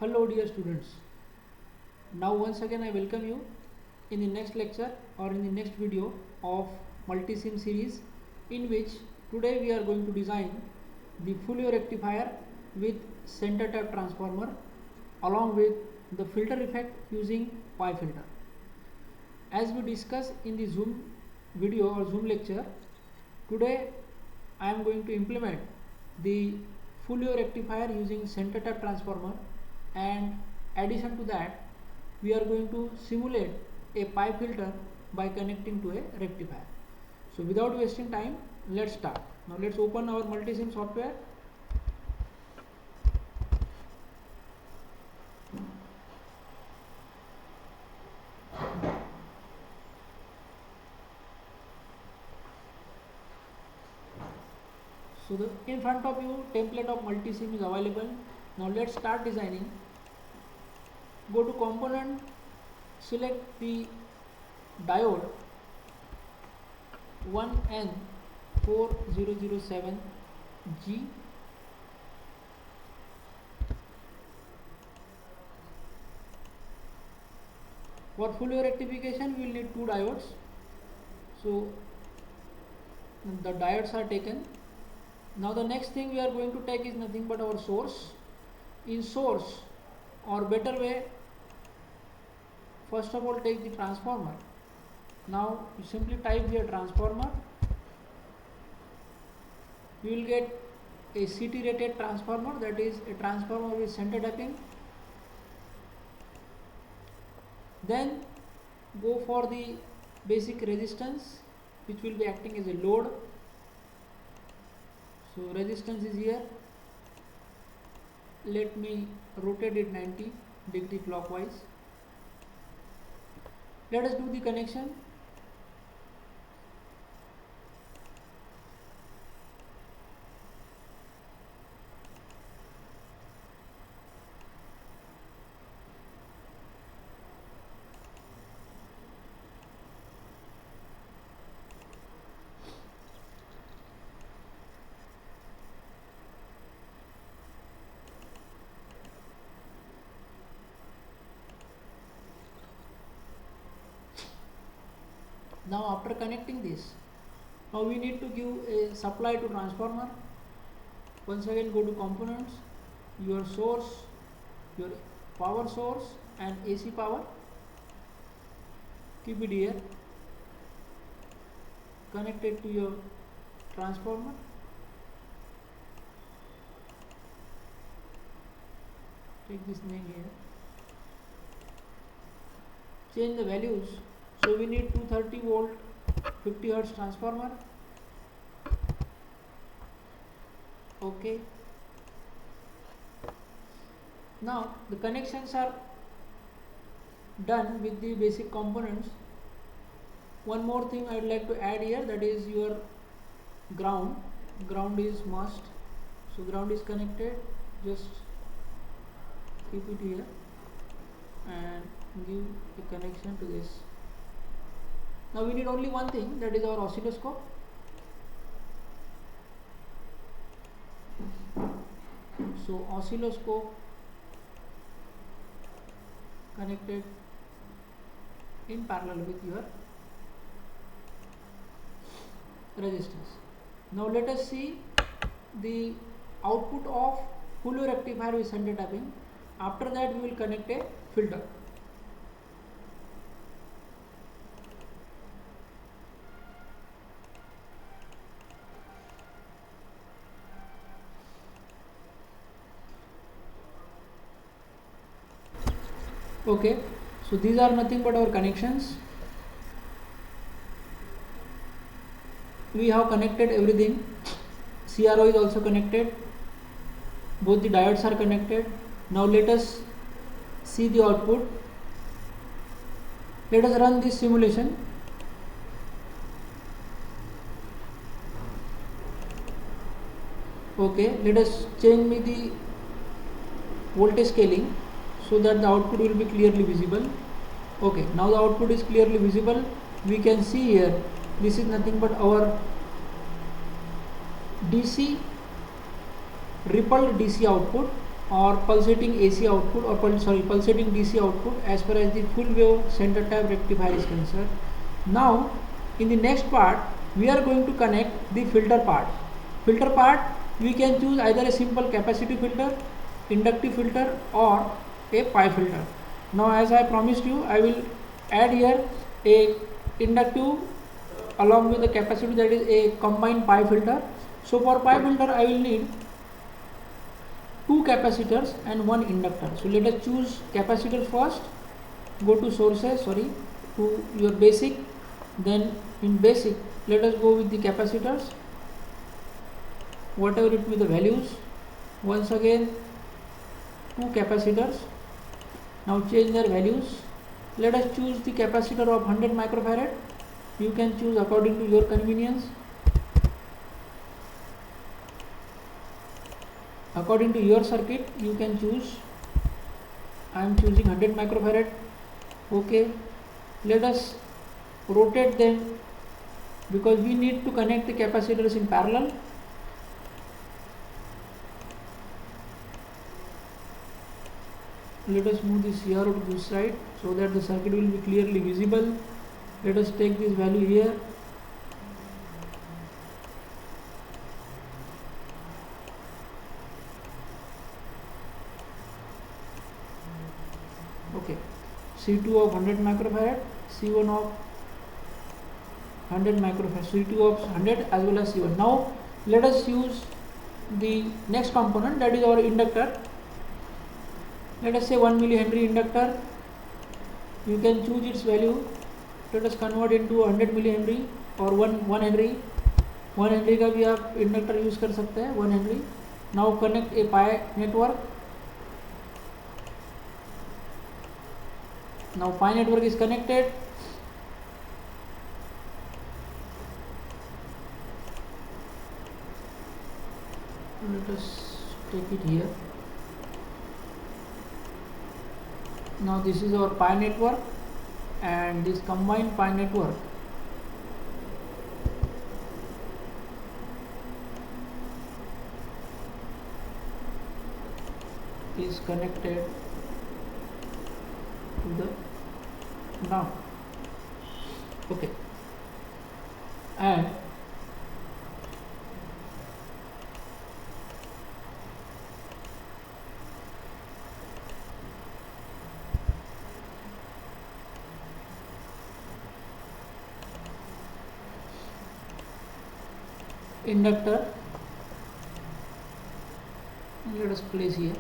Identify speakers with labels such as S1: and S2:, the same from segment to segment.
S1: Hello dear students. Now once again I welcome you in the next lecture or in the next video of multi-sim series, in which today we are going to design the Fourier rectifier with center tap transformer along with the filter effect using pi filter. As we discussed in the Zoom video or Zoom lecture, today I am going to implement the Fourier rectifier using center tap transformer, and addition to that we are going to simulate a pi filter by connecting to a rectifier. So without wasting time, let's start. Now let's open our multisim software. So in front of you template of multisim is available. Now let's start designing. Go to component, select the diode 1N4007G. For Fourier rectification we will need two diodes. So the diodes are taken. Now the next thing we are going to take is nothing but our source. In source, or better way, first of all take the transformer. Now you simply type here transformer. You will get a CT rated transformer, that is a transformer with center tapping. Then go for the basic resistance, which will be acting as a load. So resistance is here. Let me rotate it 90 degree clockwise. Let us do the connection. Now after connecting this, now we need to give a supply to transformer. Once again go to components, your source, your power source and AC power. Keep it here. Connect it to your transformer. Take this name here. Change the values. So we need 230 volt 50 hertz transformer. Okay. Now the connections are done with the basic components. One more thing I would like to add here, that is your ground. Ground is must. So ground is connected. Just keep it here and give a connection to this. Now we need only one thing, that is our oscilloscope. So oscilloscope connected in parallel with your resistance. Now let us see the output of Fourier rectifier with center tapping. After that we will connect a filter. Okay, so these are nothing but our connections. We have connected everything. CRO is also connected. Both the diodes are connected. Now let us see the output. Let us run this simulation. Okay, let us change the voltage scaling so that the output will be clearly visible. Okay, now the output is clearly visible. We can see here, this is nothing but our DC rippled DC output or pulsating AC output or pulsating DC output as far as the full wave center tap rectifier is concerned. Now in the next part we are going to connect the filter part. Filter part we can choose either a simple capacitive filter, inductive filter or a pi filter. Now as I promised you, I will add here a inductive along with the capacitive, that is a combined pi filter. So for pi filter I will need two capacitors and one inductor. So let us choose capacitor first. Go to sources, to your basic. Then in basic let us go with the capacitors, whatever it be the values. Once again two capacitors. Now change their values. Let us choose the capacitor of 100 microfarad. You can choose according to your convenience. According to your circuit you can choose. I am choosing 100 microfarad. Okay, let us rotate them because we need to connect the capacitors in parallel. Let us move this CRO to this side so that the circuit will be clearly visible. Let us take this value here. Okay, C2 of 100 microfarad, C1 of 100 microfarad, C2 of 100 as well as C1. Now let us use the next component, that is our inductor. Let us say 1 millihenry inductor. You can choose its value. Let us convert into 100 millihenry or 1 Henry. 1 Henry का भी आप inductor use कर सकते हैं, 1 Henry. Now connect a pi network. Now pi network is connected. Let us take it here. Now this is our pi network, and this combined pi network is connected to the ground. Okay, and inductor, let us place here.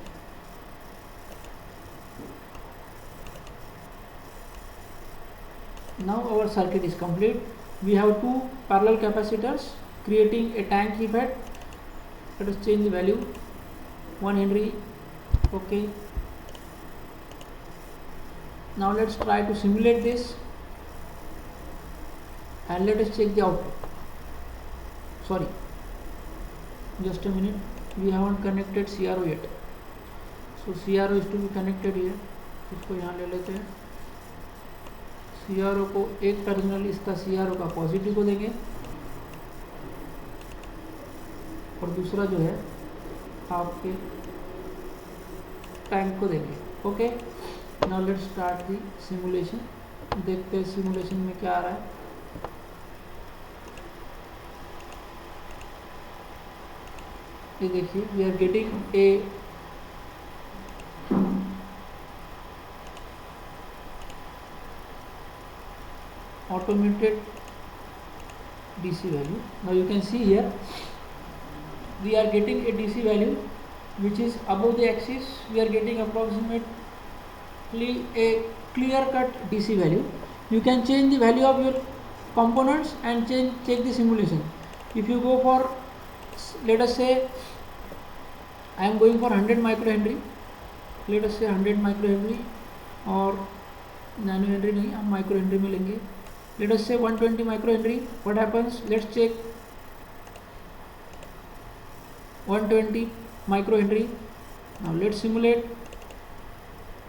S1: Now our circuit is complete. We have two parallel capacitors creating a tank effect. Let us change the value, 1 Henry. Okay, now let's try to simulate this and let us check the output. Sorry, just a minute, we haven't connected CRO yet. So CRO is to be connected here. इसको यहाँ ले लेते हैं. CRO को एक terminal इसका CRO का positive को देंगे और दूसरा जो है आपके टैंक को देंगे. Okay, now let's start the simulation. देखते हैं सिमुलेशन में क्या आ रहा है. ये देखिए, we are getting a automated DC value. Now you can see here we are getting a DC value which is above the axis. We are getting approximately a clear cut DC value. You can change the value of your components and check the simulation. If you go for, let us say I am going for 100 microhenry. Let us say 100 microhenry और nano Henry नहीं, हम micro Henry में लेंगे. Let us say 120 microhenry. What happens? Let's check 120 microhenry. Now let's simulate.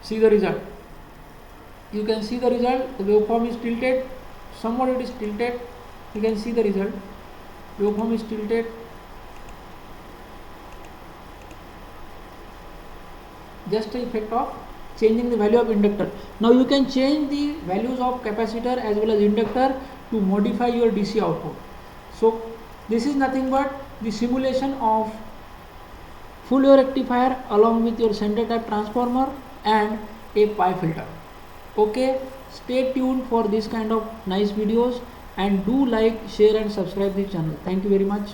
S1: See the result. You can see the result. The waveform is tilted. Somewhat it is tilted. You can see the result. Waveform is tilted. just the effect of changing the value of inductor. Now you can change the values of capacitor as well as inductor to modify your DC output. So this is nothing but the simulation of full wave rectifier along with your center type transformer and a pi filter. Okay, stay tuned for this kind of nice videos, and do like, share and subscribe the channel. Thank you very much.